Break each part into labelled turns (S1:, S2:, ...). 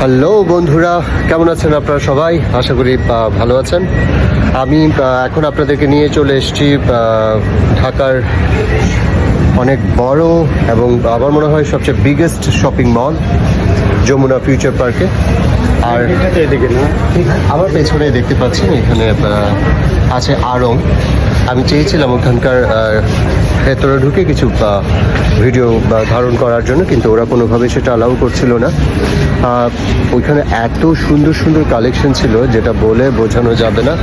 S1: Hello বন্ধুরা, কেমন আছেন আপনারা সবাই? আশা করি ভালো আছেন। আমি এখন আপনাদেরকে নিয়ে চলে এসেছি ঢাকার অনেক বড় এবং আমার মনে হয় সবচেয়ে biggest shopping mall Jamuna future পার্কে। আর আমার পেছনে দেখতে পাচ্ছেন এখানে আছে আড়ং। আমি চেয়েছিলাম ওখানকার ভেতরে ঢুকে কিছু ভিডিও ধারণ করার জন্য, কিন্তু ওরা কোনোভাবে সেটা অ্যালাউ করছিল না। ওইখানে এত সুন্দর সুন্দর কালেকশন ছিল যেটা বলে বোঝানো যাবে না।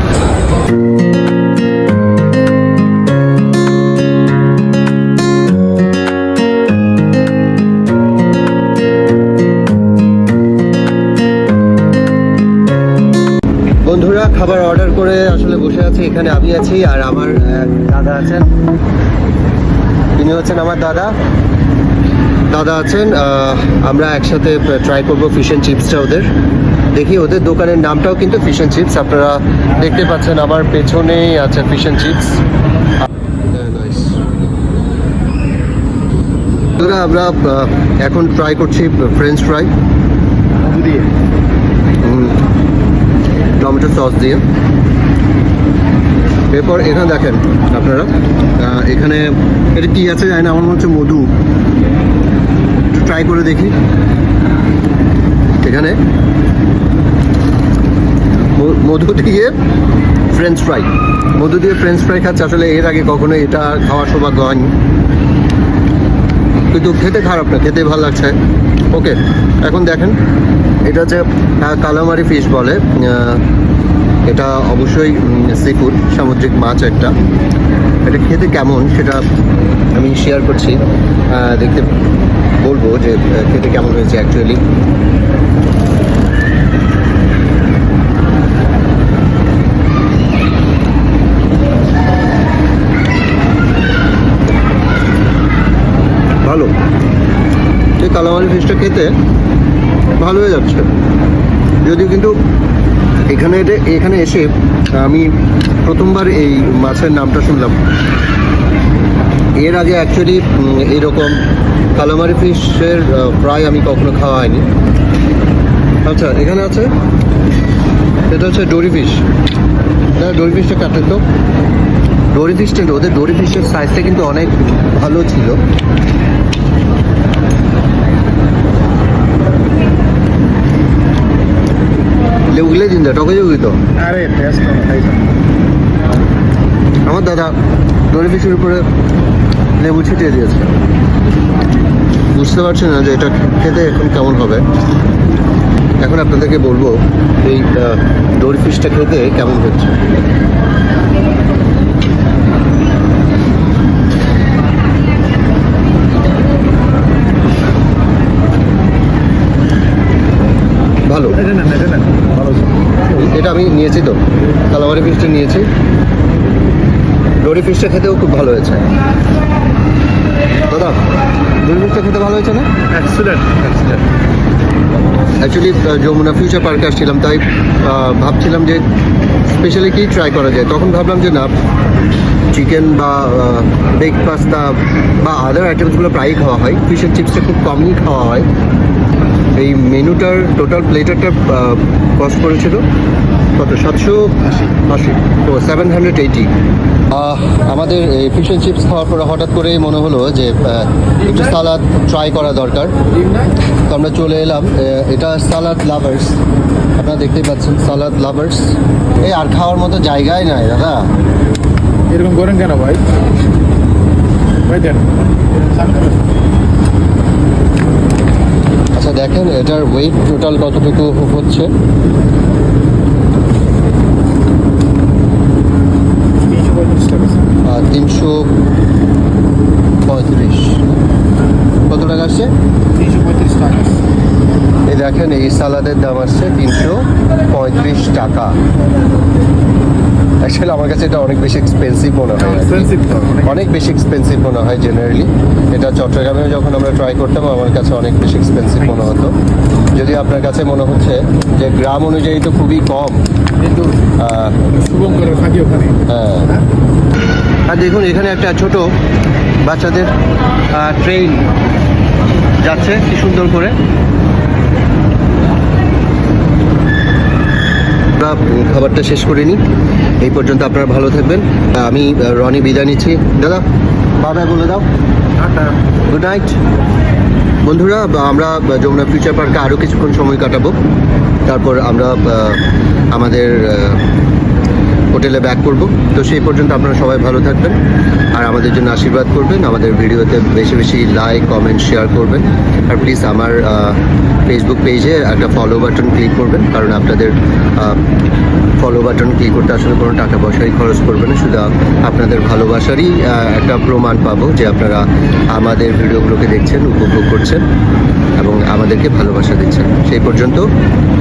S1: বন্ধুরা, খাবার অর্ডার করে আসলে বসে আছি এখানে। আমি আছি আর আমার দাদা আছেন, তিনি হচ্ছেন আমার দাদা আছেন। আমরা একসাথে ট্রাই করবো ফিশ অ্যান্ড চিপসটা ওদের। দেখি ওদের দোকানের নামটাও কিন্তু ফিশ অ্যান্ড চিপস। আপনারা দেখতে পাচ্ছেন আমার পেছনেই আছে ফিশ অ্যান্ড চিপস। আমরা এখন ট্রাই করছি ফ্রেঞ্চ ফ্রাই দিয়ে, টমেটো সস দিয়ে। এরপর এখানে দেখেন আপনারা, এখানে এটা কি আছে জানি না, আমার মনে হচ্ছে মধু। একটু ট্রাই করে দেখি। এখানে মধু দিয়ে ফ্রেঞ্চ ফ্রাই খাচ্ছে। আসলে এর আগে কখনো এটা খাওয়ার সৌভাগ্য হয়নি, কিন্তু খেতে খারাপ না, খেতে ভালো লাগছে। ওকে, এখন দেখেন এটা হচ্ছে কালামারি ফিশ বলে। এটা অবশ্যই সি ফুড, সামুদ্রিক মাছ একটা। এটা খেতে কেমন সেটা আমি শেয়ার করছি, দেখতে বলবো যে খেতে কেমন হয়েছে অ্যাকচুয়ালি। ভালো, এই কালামারি ফিশটা খেতে ভালো হয়ে যাচ্ছে যদিও, কিন্তু এখানে এসে আমি প্রথমবার এই মাছের নামটা শুনলাম। এর আগে অ্যাকচুয়ালি এইরকম কালামারি ফিশের ফ্রাই আমি কখনো খাওয়া হয়নি। আচ্ছা, এখানে আছে, এটা হচ্ছে ডোরি ফিশ। ডোরি ফিশটা কাটে তো, ডোরি ফিশটা, ওদের ডোরি ফিশের সাইজটা কিন্তু অনেক ভালো ছিল। লেবুগুলো দিন দা, টকে যাবি তো।
S2: আরে টেস্ট
S1: আমার দাদা ডোরি ফিশের উপরে লেবু ছিটিয়ে দিয়েছে। বুঝতে পারছি না যে এটা খেতে এখন কেমন হবে। এখন আপনাদেরকে বলবো এই ডোরি ফিশটা খেতে কেমন হচ্ছে। ভালো, এটা আমি নিয়েছি তো, কালামারি ফিশটা নিয়েছি। ডোরি ফিশটা খেতেও খুব ভালো হয়েছে। দাদা, ডোরি ফিশটা খেতে ভালো হয়েছে না?
S2: এক্সিলেন্ট।
S1: অ্যাকচুয়ালি যমুনা ফিউচার পার্কে আসছিলাম, তাই ভাবছিলাম যে স্পেশালি কি ট্রাই করা যায়। তখন ভাবলাম যে না, চিকেন বা বেক পাস্তা বা আদার আইটেমসগুলো প্রায়ই খাওয়া হয়, ফিশ অ্যান্ড চিপসটা খুব কমই খাওয়া হয়। এই মেনুটার টোটাল প্লেটারটা কস্ট করেছিল কত? 780, তো 780। আমাদের এই ফিশ অ্যান্ড চিপস খাওয়ার পরে হঠাৎ করেই মনে হলো যে একটু সালাদ ট্রাই করা দরকার। তো আমরা চলে এলাম, এটা সালাদ লাভার্স। আপনারা দেখতেই পাচ্ছেন সালাদ লাভার্স। এই আর খাওয়ার মতো জায়গায় নাই দাদা।
S2: এরকম করেন কেন ভাই?
S1: আচ্ছা দেখেন এটার ওয়েট টোটাল কতটুকু হচ্ছে। 335। কত টাকা আসছে?
S2: 335 টাকা।
S1: এই দেখেন এই সালাদের দাম আসছে 335 টাকা। অ্যাকচুয়ালি আমার কাছে এটা অনেক বেশি এক্সপেন্সিভ মনে হয়, অনেক বেশি এক্সপেন্সিভ মনে হয় জেনারেলি। এটা চট্টগ্রামে যখন আমরা ট্রাই করতাম আমার কাছে অনেক বেশি এক্সপেন্সিভ মনে হতো। যদি আপনার কাছে মনে হচ্ছে যে গ্রাম অনুযায়ী তো খুবই কম,
S2: কিন্তু
S1: হ্যাঁ। আর দেখুন এখানে একটা ছোট বাচ্চাদের ট্রেন যাচ্ছে কি সুন্দর করে। খাবারটা শেষ করে নিই। এই পর্যন্ত আপনারা ভালো থাকবেন। আমি রনি বিদায় নিচ্ছি। দাদা বাবাই বলে দাও। গুড নাইট বন্ধুরা। আমরা যমুনা ফিউচার পার্কে আরও কিছুক্ষণ সময় কাটাবো, তারপর আমরা আমাদের হোটেলে ব্যাক করব। তো সেই পর্যন্ত আপনারা সবাই ভালো থাকবেন আর আমাদের জন্য আশীর্বাদ করবেন। আমাদের ভিডিওতে বেশি বেশি লাইক, কমেন্ট, শেয়ার করবেন। আর প্লিজ আমার ফেসবুক পেজে একটা ফলো বাটন ক্লিক করবেন, কারণ আপনাদের ফলো বাটন ক্লিক করতে আসলে কোনো টাকা পয়সাই খরচ করবে না, শুধু আপনাদের ভালোবাসারই একটা প্রমাণ পাবো যে আপনারা আমাদের ভিডিওগুলোকে দেখছেন, উপভোগ করছেন এবং আমাদেরকে ভালোবাসা দিচ্ছেন। সেই পর্যন্ত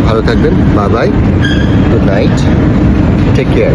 S1: ভালো থাকবেন। Bye bye, good night, take care.